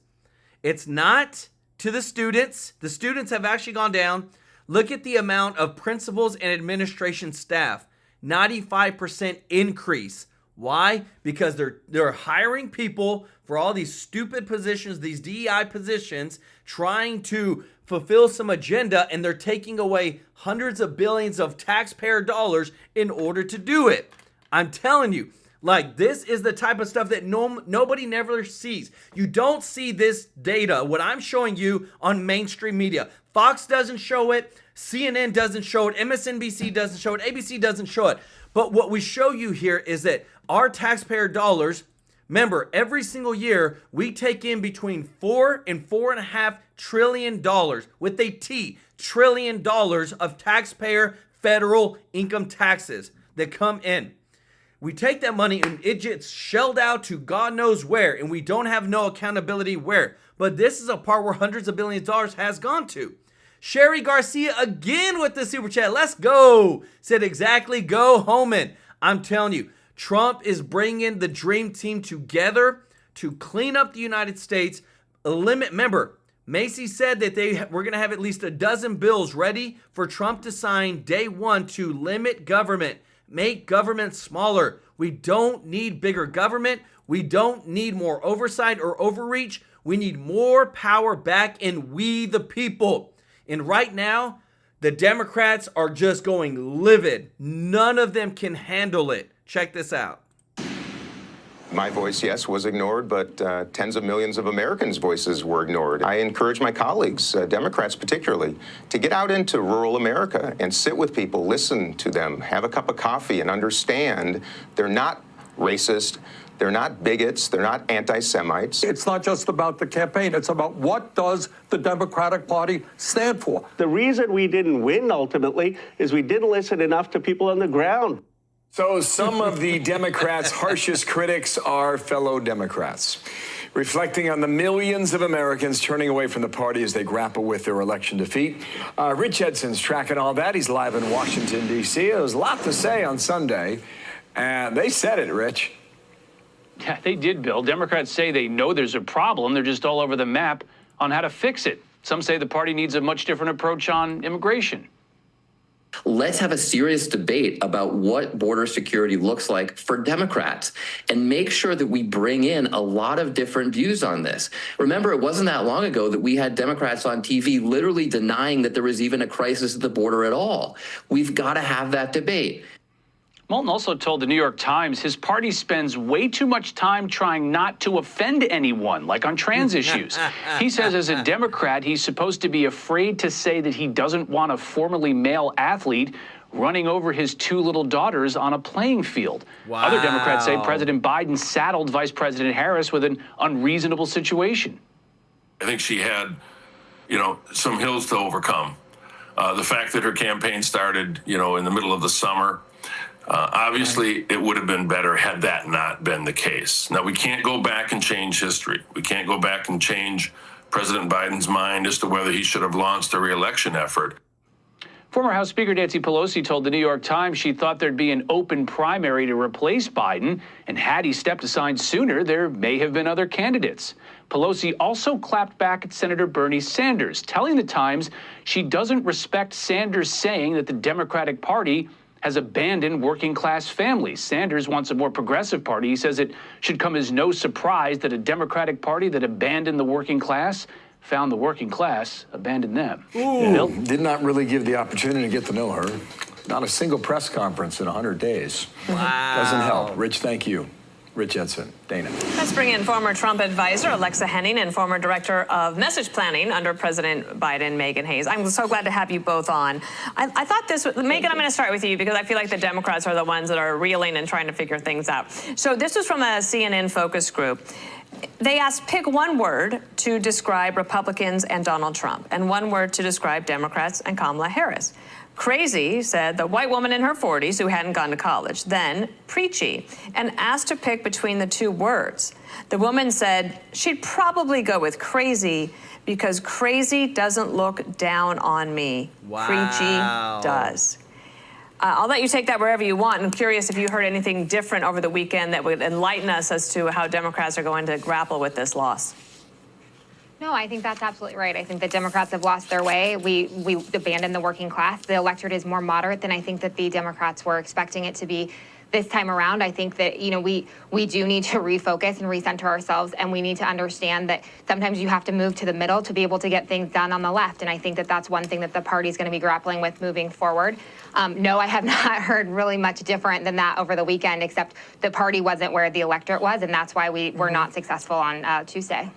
It's not to the students. The students have actually gone down. Look at the amount of principals and administration staff. 95% increase. Why? Because they're hiring people for all these stupid positions, these DEI positions, trying to fulfill some agenda, and they're taking away hundreds of billions of taxpayer dollars in order to do it. I'm telling you, like, this is the type of stuff that nobody never sees. You don't see this data, what I'm showing you, on mainstream media. Fox doesn't show it. CNN doesn't show it. MSNBC doesn't show it. ABC doesn't show it. But what we show you here is that our taxpayer dollars, remember, every single year, we take in between $4 and $4.5 trillion, with a T, trillion dollars of taxpayer federal income taxes that come in. We take that money and it gets shelled out to God knows where, and we don't have no accountability where. But this is a part where hundreds of billions of dollars has gone to. Sherry Garcia again with the super chat. Let's go. Said exactly, go Homan. I'm telling you, Trump is bringing the dream team together to clean up the United States. Remember, Macy said that we're going to have at least a dozen bills ready for Trump to sign day one to limit government. Make government smaller. We don't need bigger government. We don't need more oversight or overreach. We need more power back in we the people. And right now, the Democrats are just going livid. None of them can handle it. Check this out. My voice, yes, was ignored, but tens of millions of Americans' voices were ignored. I encourage my colleagues, Democrats particularly, to get out into rural America and sit with people, listen to them, have a cup of coffee, and understand they're not racist, they're not bigots, they're not anti-Semites. It's not just about the campaign, it's about what does the Democratic Party stand for. The reason we didn't win ultimately is we didn't listen enough to people on the ground. So some of the Democrats' harshest critics are fellow Democrats, reflecting on the millions of Americans turning away from the party as they grapple with their election defeat. Rich Edson's tracking all that. He's live in Washington, D.C. There was a lot to say on Sunday, and they said it, Rich. Yeah, they did, Bill. Democrats say they know there's a problem. They're just all over the map on how to fix it. Some say the party needs a much different approach on immigration. Let's have a serious debate about what border security looks like for Democrats and make sure that we bring in a lot of different views on this. Remember, it wasn't that long ago that we had Democrats on TV literally denying that there was even a crisis at the border at all. We've got to have that debate. Moulton also told the New York Times his party spends way too much time trying not to offend anyone, like on trans issues. He says as a Democrat, he's supposed to be afraid to say that he doesn't want a formerly male athlete running over his two little daughters on a playing field. Wow. Other Democrats say President Biden saddled Vice President Harris with an unreasonable situation. I think she had, some hills to overcome. The fact that her campaign started, in the middle of the summer, obviously, it would have been better had that not been the case. Now, we can't go back and change history. We can't go back and change President Biden's mind as to whether he should have launched a re-election effort. Former House Speaker Nancy Pelosi told the New York Times she thought there'd be an open primary to replace Biden, and had he stepped aside sooner, there may have been other candidates. Pelosi also clapped back at Senator Bernie Sanders, telling the Times she doesn't respect Sanders saying that the Democratic Party has abandoned working class families. Sanders wants a more progressive party. He says it should come as no surprise that a Democratic Party that abandoned the working class found the working class abandoned them. Bill? Did not really give the opportunity to get to know her. Not a single press conference in 100 days. Wow. Doesn't help. Rich, thank you. Rich Edson, Dana. Let's bring in former Trump advisor Alexa Henning and former director of message planning under President Biden, Megan Hayes. I'm so glad to have you both on. I thought this was, Megan, I'm going to start with you because I feel like the Democrats are the ones that are reeling and trying to figure things out. So this was from a CNN focus group. They asked, pick one word to describe Republicans and Donald Trump and one word to describe Democrats and Kamala Harris. Crazy said the white woman in her 40s who hadn't gone to college. Then preachy, and asked to pick between the two words. The woman said she'd probably go with crazy because crazy doesn't look down on me. Wow. Preachy does. I'll let you take that wherever you want. I'm curious if you heard anything different over the weekend that would enlighten us as to how Democrats are going to grapple with this loss. No, I think that's absolutely right. I think the Democrats have lost their way. We abandoned the working class. The electorate is more moderate than I think that the Democrats were expecting it to be this time around. I think that, you know, we do need to refocus and recenter ourselves, and we need to understand that sometimes you have to move to the middle to be able to get things done on the left. And I think that that's one thing that the party is going to be grappling with moving forward. No, I have not heard really much different than that over the weekend, except the party wasn't where the electorate was, and that's why we were not successful on Tuesday.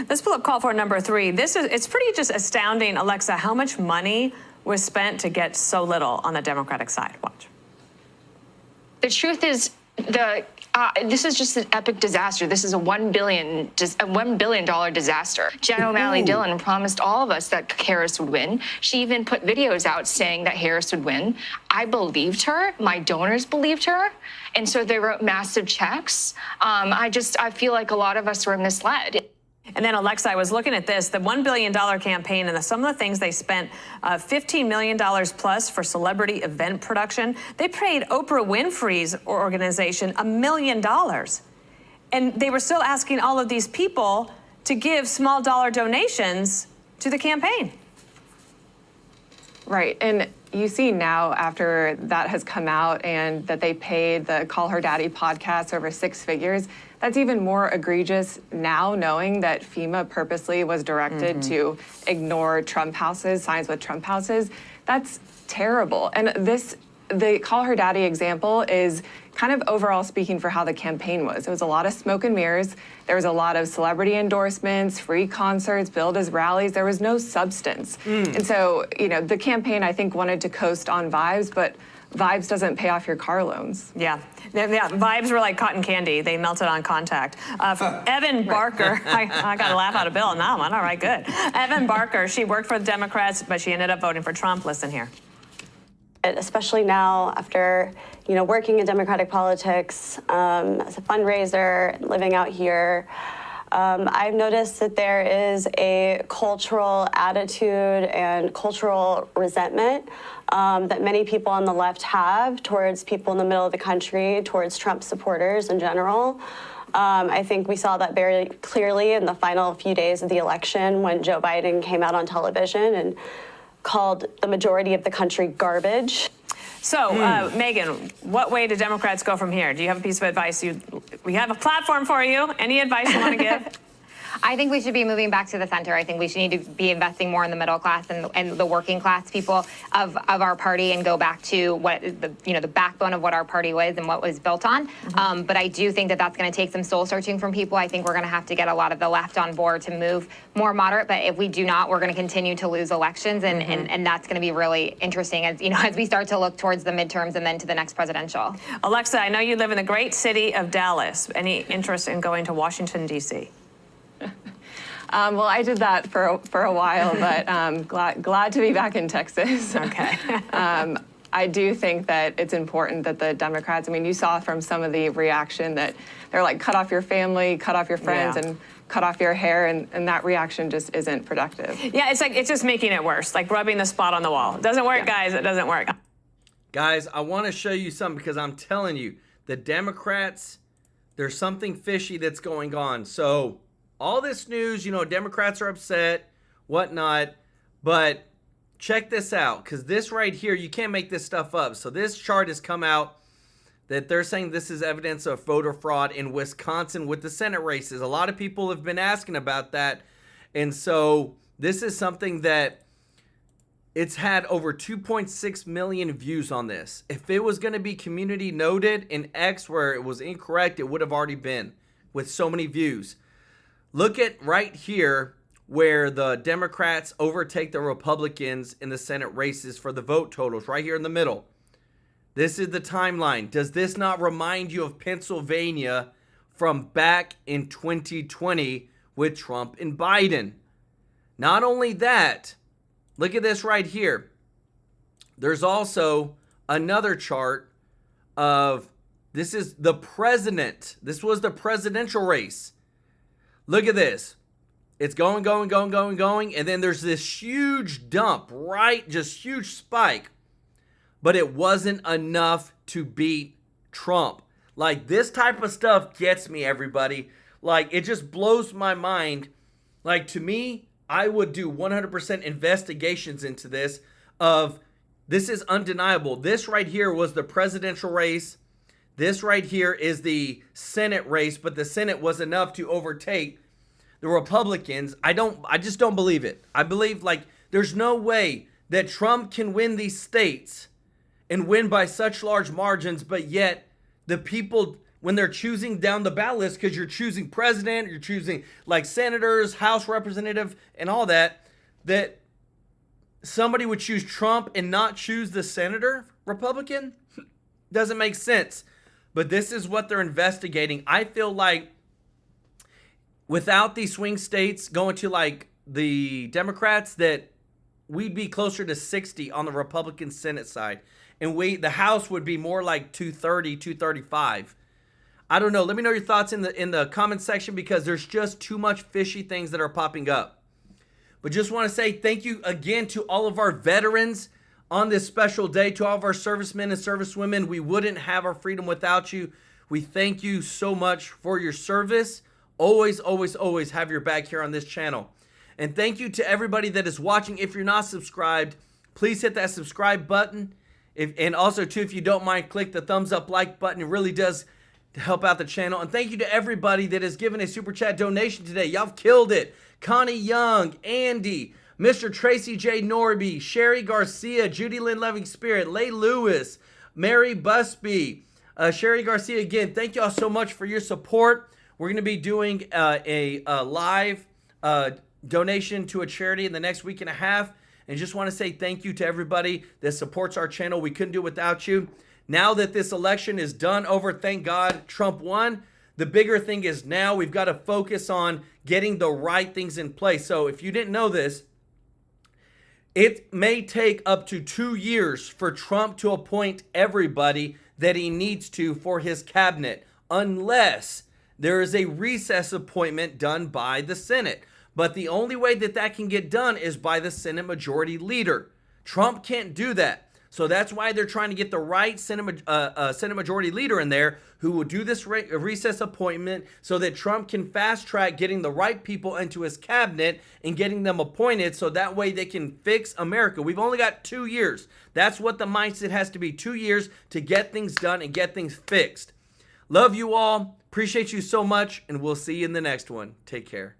Let's pull up call for number 3. It's pretty just astounding, Alexa, how much money was spent to get so little on the Democratic side. Watch. The truth is, this is just an epic disaster. This is a $1 billion disaster. Jen O'Malley Dillon promised all of us that Harris would win. She even put videos out saying that Harris would win. I believed her. My donors believed her. And so they wrote massive checks. I feel like a lot of us were misled. And then, Alexa, I was looking at this, the $1 billion campaign, and some of the things they spent, $15 million plus for celebrity event production. They paid Oprah Winfrey's organization $1 million. And they were still asking all of these people to give small dollar donations to the campaign. Right. And you see now, after that has come out and that they paid the Call Her Daddy podcast over 6 figures, that's even more egregious now, knowing that FEMA purposely was directed to ignore Trump houses, signs with Trump houses. That's terrible. And the Call Her Daddy example is kind of overall speaking for how the campaign was. It was a lot of smoke and mirrors. There was a lot of celebrity endorsements, free concerts, billed as rallies. There was no substance. And so, you know, the campaign, I think, wanted to coast on vibes, but vibes doesn't pay off your car loans. Yeah, vibes were like cotton candy. They melted on contact. Evan Barker, I got a laugh out of Bill on that one. All right, good. Evan Barker, she worked for the Democrats, but she ended up voting for Trump. Listen here. Especially now, after working in Democratic politics as a fundraiser, living out here, I've noticed that there is a cultural attitude and cultural resentment that many people on the left have towards people in the middle of the country, towards Trump supporters in general. I think we saw that very clearly in the final few days of the election when Joe Biden came out on television and called the majority of the country garbage. So, Megan, what way do Democrats go from here? Do you have a piece of advice? We have a platform for you. Any advice you want to give? I think we should be moving back to the center. I think we should need to be investing more in the middle class and the working class people of our party and go back to what the backbone of what our party was and what was built on. But I do think that that's going to take some soul searching from people. I think we're going to have to get a lot of the left on board to move more moderate. But if we do not, we're going to continue to lose elections, and that's going to be really interesting as we start to look towards the midterms and then to the next presidential. Alexa, I know you live in the great city of Dallas. Any interest in going to Washington, D.C.? Well, I did that for a while, but glad to be back in Texas. Okay. I do think that it's important that the Democrats, you saw from some of the reaction that they're like, cut off your family, cut off your friends, and cut off your hair, and that reaction just isn't productive. Yeah, it's just making it worse, like rubbing the spot on the wall. It doesn't work, guys. It doesn't work. Guys, I want to show you something because I'm telling you, the Democrats, there's something fishy that's going on. So all this news, Democrats are upset, whatnot, but check this out, because this right here, you can't make this stuff up. So this chart has come out that they're saying this is evidence of voter fraud in Wisconsin with the Senate races. A lot of people have been asking about that. And so this is something that it's had over 2.6 million views on this. If it was going to be community noted in X where it was incorrect, it would have already been with so many views. Look at right here where the Democrats overtake the Republicans in the Senate races for the vote totals, right here in the middle. This is the timeline. Does this not remind you of Pennsylvania from back in 2020 with Trump and Biden? Not only that, look at this right here. There's also another chart of, this is the president. This was the presidential race. Look at this. It's going, and then there's this huge dump, right? Just huge spike. But it wasn't enough to beat Trump. Like, this type of stuff gets me, everybody. Like, it just blows my mind. Like, to me, I would do 100% investigations into this of, this is undeniable. This right here was the presidential race. This right here is the Senate race, but the Senate was enough to overtake the Republicans. I just don't believe it. I believe, like, there's no way that Trump can win these states and win by such large margins, but yet the people, when they're choosing down the ballot list, because you're choosing president, you're choosing like senators, House representative, and all that, that somebody would choose Trump and not choose the senator, Republican? Doesn't make sense. But this is what they're investigating. I feel like without these swing states going to like the Democrats, that we'd be closer to 60 on the Republican Senate side. And the House would be more like 230, 235. I don't know. Let me know your thoughts in the comment section, because there's just too much fishy things that are popping up. But just want to say thank you again to all of our veterans on this special day, to all of our servicemen and servicewomen. We wouldn't have our freedom without you. We thank you so much for your service. Always, always, always have your back here on this channel. And thank you to everybody that is watching. If you're not subscribed, please hit that subscribe button. And also, too, if you don't mind, click the thumbs up like button. It really does help out the channel. And thank you to everybody that has given a super chat donation today. Y'all have killed it. Connie Young, Andy, Mr. Tracy J. Norby, Sherry Garcia, Judy Lynn Loving Spirit, Leigh Lewis, Mary Busby, Sherry Garcia again. Thank y'all so much for your support. We're going to be doing a live donation to a charity in the next week and a half. And just want to say thank you to everybody that supports our channel. We couldn't do it without you. Now that this election is done over, thank God Trump won. The bigger thing is now we've got to focus on getting the right things in place. So if you didn't know this, it may take up to 2 years for Trump to appoint everybody that he needs to for his cabinet, unless there is a recess appointment done by the Senate. But the only way that that can get done is by the Senate Majority Leader. Trump can't do that. So that's why they're trying to get the right Senate Majority Leader in there who will do this recess appointment so that Trump can fast track getting the right people into his cabinet and getting them appointed, so that way they can fix America. We've only got 2 years. That's what the mindset has to be, 2 years to get things done and get things fixed. Love you all. Appreciate you so much, and we'll see you in the next one. Take care.